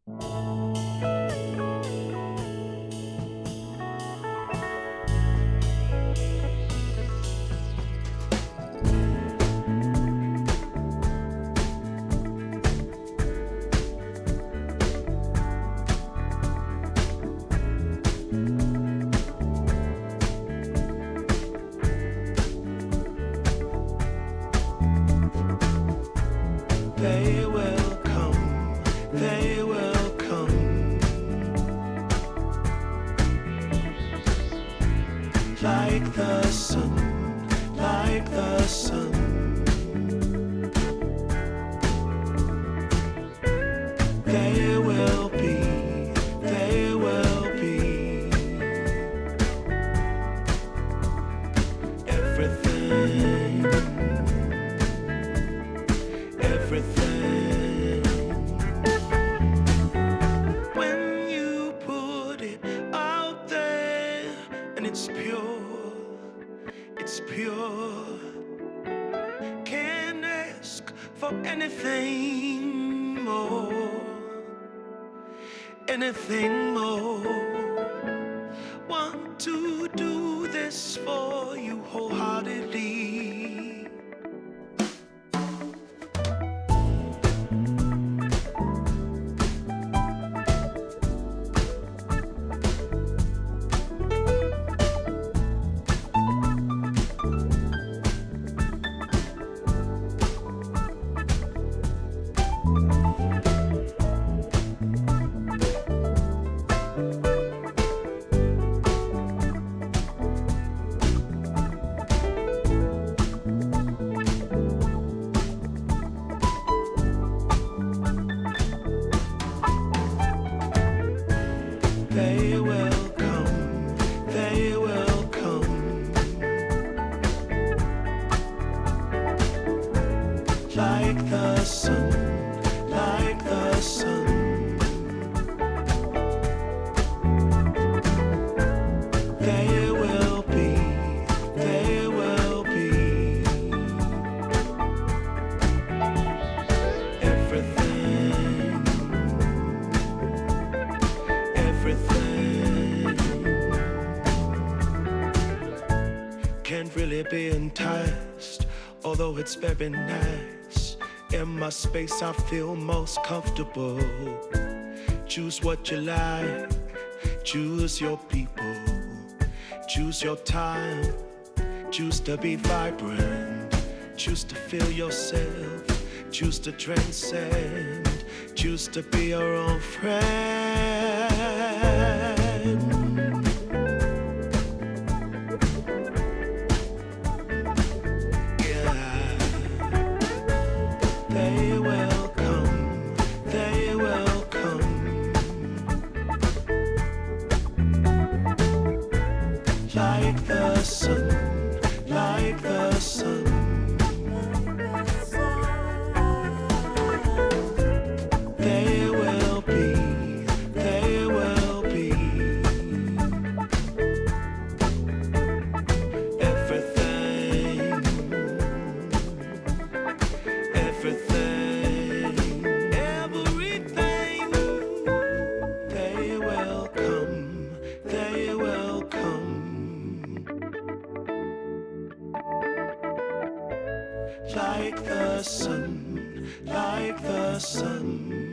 They will come, they will come, like the sun, like the sun. They will be, they will be everything, everything. When you put it out there and it's pure, it's pure. Can't ask for anything more, anything more. Want to do this for you wholeheartedly. They will come, they will come, like the sun, like the sun. They will be, they will be everything, everything. Can't really be enticed, although it's very nice. In my space I feel most comfortable. Choose what you like, choose your people, choose your time, choose to be vibrant, choose to feel yourself, choose to transcend, choose to be your own friend. Yeah, they will come, they will come, like the sun, like the sun. They will be, they will be everything, everything, everything. They will come, they will come, like the sun, like the sun.